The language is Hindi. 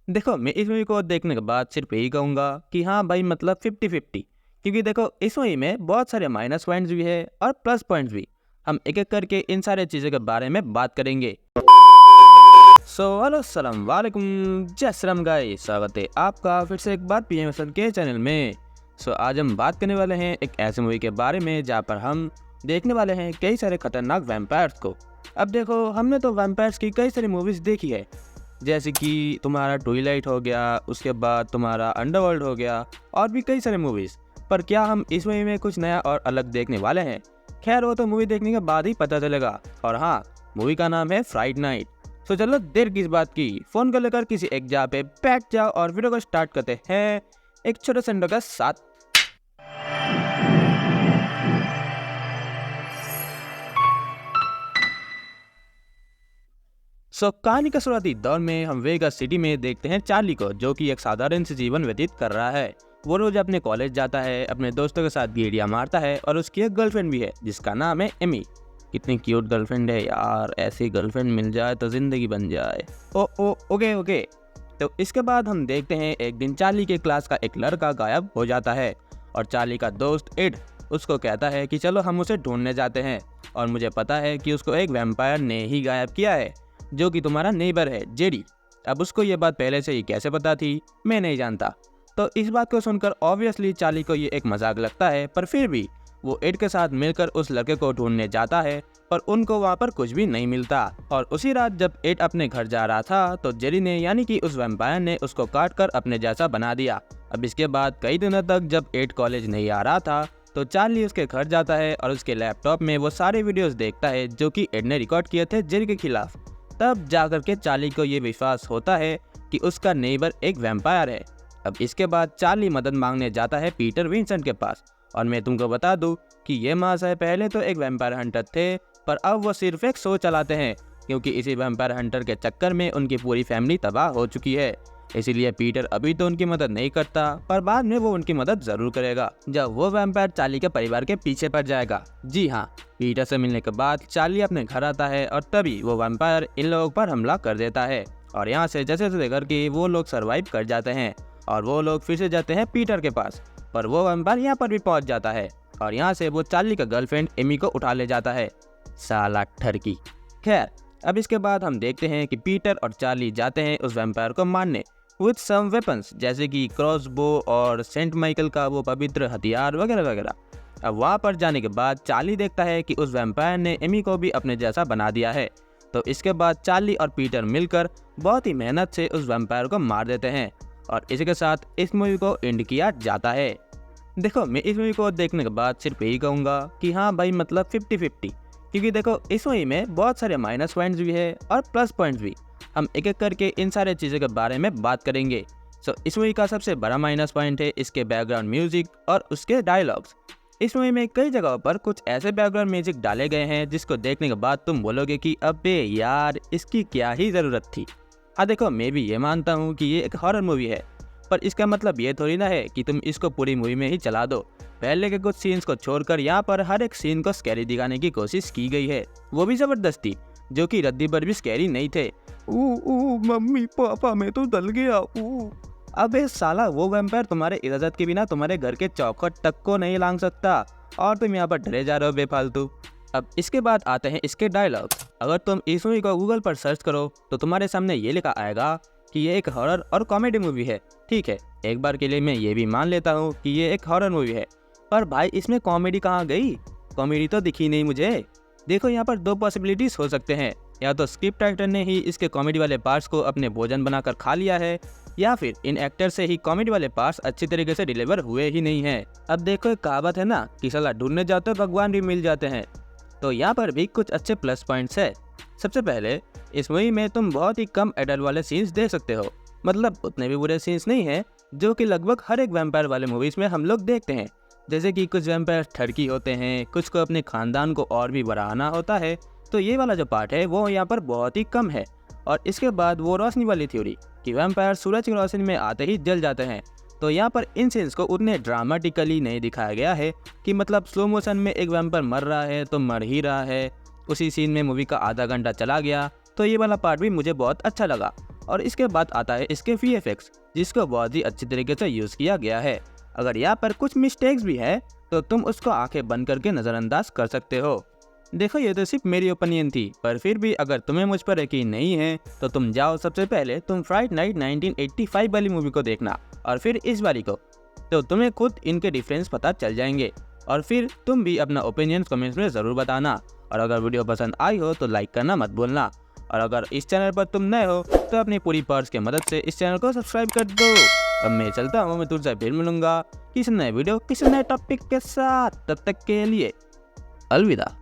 देखो, मैं इस मूवी को देखने के बाद सिर्फ यही कहूँगा कि हाँ भाई, मतलब 50-50। क्योंकि देखो, इस मूवी में बहुत सारे माइनस पॉइंट्स भी है और प्लस पॉइंट्स भी। हम एक एक करके इन सारे चीज़ों के बारे में बात करेंगे। हेलो, अस्सलाम वालेकुम, जय श्री राम गाइस। स्वागत है आपका फिर से एक बार पीएम हसन के चैनल में। आज हम बात करने वाले हैं एक ऐसे मूवी के बारे में जहाँ पर हम देखने वाले हैं कई सारे खतरनाक वैम्पायर्स को। अब देखो, हमने तो वैम्पायर्स की कई सारी मूवीज़ देखी है, जैसे कि तुम्हारा ट्विलाइट हो गया, उसके बाद तुम्हारा अंडरवर्ल्ड हो गया, और भी कई सारे मूवीज़। पर क्या हम इस मूवी में कुछ नया और अलग देखने वाले हैं? खैर, वो तो मूवी देखने के बाद ही पता चलेगा। और हाँ, मूवी का नाम है फ्राइडे नाइट। तो चलो देर किस बात की, फ़ोन को लेकर किसी एक जगह पे बैठ जाओ और वीडियो को स्टार्ट करते हैं एक छोटे से इंट्रो के साथ। कहानी का शुरुआती दौर में हम वेगा सिटी में देखते हैं चार्ली को, जो कि एक साधारण से जीवन व्यतीत कर रहा है। वो रोज अपने कॉलेज जाता है, अपने दोस्तों के साथ गेड़िया मारता है, और उसकी एक गर्लफ्रेंड भी है जिसका नाम है एमी। कितनी क्यूट गर्लफ्रेंड है यार, ऐसी गर्लफ्रेंड मिल जाए तो जिंदगी बन जाए। ओके। तो इसके बाद हम देखते हैं एक दिन चार्ली के क्लास का एक लड़का गायब हो जाता है, और चार्ली का दोस्त एड उसको कहता है कि चलो हम उसे ढूंढने जाते हैं, और मुझे पता है कि उसको एक वैम्पायर ने ही गायब किया है, जो कि तुम्हारा नेबर है जेडी। अब उसको ये बात पहले से ही कैसे पता थी, मैं नहीं जानता। तो इस बात को सुनकर ऑब्वियसली चार्ली को ये एक मजाक लगता है, पर फिर भी वो एड के साथ मिलकर उस लड़के को ढूंढने जाता है, पर उनको वहाँ पर कुछ भी नहीं मिलता। और उसी रात जब एड अपने घर जा रहा था, तो जेरी ने यानी कि उस वैम्पायर ने उसको काट कर अपने जैसा बना दिया। अब इसके बाद कई दिनों तक जब एड कॉलेज नहीं आ रहा था, तो चार्ली उसके घर जाता है और उसके लैपटॉप में वो सारे वीडियोस देखता है जो कि एड ने रिकॉर्ड किए थे जेरी के खिलाफ। तब जाकर के चार्ली को ये विश्वास होता है कि उसका नेबर एक वैम्पायर है। अब इसके बाद चार्ली मदद मांगने जाता है पीटर विंसेंट के पास। और मैं तुमको बता दूं कि ये महाशय पहले तो एक वैम्पायर हंटर थे, पर अब वो सिर्फ एक शो चलाते हैं, क्योंकि इसी वैम्पायर हंटर के चक्कर में उनकी पूरी फैमिली तबाह हो चुकी है। इसीलिए पीटर अभी तो उनकी मदद नहीं करता, पर बाद में वो उनकी मदद जरूर करेगा जब वो वैम्पायर चार्ली के परिवार के पीछे पड़ जाएगा। जी हाँ, पीटर से मिलने के बाद चार्ली अपने घर आता है, और तभी वो वैम्पायर इन लोगों पर हमला कर देता है। और यहाँ से जैसे तैसे करके वो लोग सरवाइव कर जाते हैं, और वो लोग फिर से जाते हैं पीटर के पास। पर वो वैम्पायर यहाँ पर भी पहुँच जाता है, और यहाँ से वो चार्ली का गर्लफ्रेंड एमी को उठा ले जाता है। साला ठरकी। खैर, अब इसके बाद हम देखते हैं कि पीटर और चार्ली जाते हैं उस वैम्पायर को मारने विद सम वेपन्स, जैसे कि क्रॉसबो और सेंट माइकल का वो पवित्र हथियार वगैरह वगैरह। अब वहाँ पर जाने के बाद चार्ली देखता है कि उस वैम्पायर ने एमी को भी अपने जैसा बना दिया है। तो इसके बाद चार्ली और पीटर मिलकर बहुत ही मेहनत से उस वैम्पायर को मार देते हैं, और इसी के साथ इस मूवी को एंड किया जाता है। देखो, मैं इस मूवी को देखने के बाद सिर्फ यही कहूँगा कि हाँ भाई, मतलब 50-50। क्योंकि देखो, इस मूवी में बहुत सारे माइनस पॉइंट्स भी है और प्लस पॉइंट्स भी। हम एक एक करके इन सारे चीज़ों के बारे में बात करेंगे। इस मूवी का सबसे बड़ा माइनस पॉइंट है इसके बैकग्राउंड म्यूजिक और उसके डायलॉग्स। इस मूवी में कई जगहों पर कुछ ऐसे बैकग्राउंड म्यूजिक डाले गए हैं जिसको देखने के बाद तुम बोलोगे कि अबे यार, इसकी क्या ही ज़रूरत थी। हाँ देखो, मैं भी ये मानता हूँ कि ये एक हॉरर मूवी है, पर इसका मतलब ये थोड़ी ना है कि तुम इसको पूरी मूवी में ही चला दो। पहले के कुछ सीन्स को छोड़कर यहाँ पर हर एक सीन को स्कैरी दिखाने की कोशिश की गई है, वो भी जबरदस्ती, जो कि रद्दी पर भी स्कैरी नहीं थे। मम्मी पापा, मैं तो डल गया। अबे साला, वो वैम्पायर तुम्हारे इजाजत के बिना तुम्हारे घर के चौखट तक को नहीं लांग सकता, और तुम यहाँ पर डरे जा रहे हो बेफालतू। अब इसके बाद आते हैं इसके डायलॉग। अगर तुम इस मूवी को गूगल पर सर्च करो तो तुम्हारे सामने ये लिखा आएगा कि ये एक हॉरर और कॉमेडी मूवी है। ठीक है, एक बार के लिए मैं ये भी मान लेता हूँ कि ये एक हॉरर मूवी है, पर भाई इसमें कॉमेडी कहाँ गई? कॉमेडी तो दिखी नहीं मुझे। देखो, यहाँ पर दो पॉसिबिलिटीज हो सकते हैं, या तो स्क्रिप्ट राइटर ने ही इसके कॉमेडी वाले पार्ट्स को अपने भोजन बनाकर खा लिया है, या फिर इन एक्टर से ही कॉमेडी वाले पार्ट्स अच्छी तरीके से डिलीवर हुए ही नहीं हैं। अब देखो, एक कहावत है ना कि साला ढूंढने जाते हो भगवान भी मिल जाते हैं। तो यहाँ पर भी कुछ अच्छे प्लस पॉइंट्स है। सबसे पहले, इस मूवी में तुम बहुत ही कम एडल्ट वाले सीन्स देख सकते हो। मतलब उतने भी बुरे सीन्स नहीं हैं, जो कि लगभग हर एक वैम्पायर वाले मूवीज में हम लोग देखते हैं। जैसे कि कुछ वैम्पायर ठरकी होते हैं, कुछ को अपने खानदान को और भी बढ़ाना होता है, तो ये वाला जो पार्ट है वो यहाँ पर बहुत ही कम है। और इसके बाद वो रोशनी वाली थ्योरी कि वैम्पायर सूरज की रोशनी में आते ही जल जाते हैं, तो यहाँ पर इन सीन्स को उतने ड्रामेटिकली नहीं दिखाया गया है कि मतलब स्लो मोशन में एक वैम्पायर मर रहा है तो मर ही रहा है, उसी सीन में मूवी का आधा घंटा चला गया। तो ये वाला पार्ट भी मुझे बहुत अच्छा लगा। और इसके बाद आता है इसके VFX, जिसको बहुत ही अच्छी तरीके से यूज़ किया गया है। अगर यहाँ पर कुछ मिस्टेक्स भी है तो तुम उसको आंखें बंद करके नज़रअंदाज कर सकते हो। देखो ये तो सिर्फ मेरी ओपिनियन थी, पर फिर भी अगर तुम्हें मुझ पर यकीन नहीं है तो तुम जाओ सबसे पहले तुम फ्राइडे नाइट 1985 वाली मूवी को देखना और फिर इस वाली को, तो तुम्हें खुद इनके डिफरेंस पता चल जाएंगे। और फिर तुम भी अपना ओपिनियन कमेंट्स में ज़रूर बताना। और अगर वीडियो पसंद आई हो तो लाइक करना मत भूलना। और अगर इस चैनल पर तुम नए हो तो अपनी पूरी पर्स की मदद से इस चैनल को सब्सक्राइब कर दो। अब मैं चलता हूँ, मैं तुमसे फिर मिलूंगा किसी नए वीडियो किसी नए टॉपिक के साथ। तब तक के लिए अलविदा।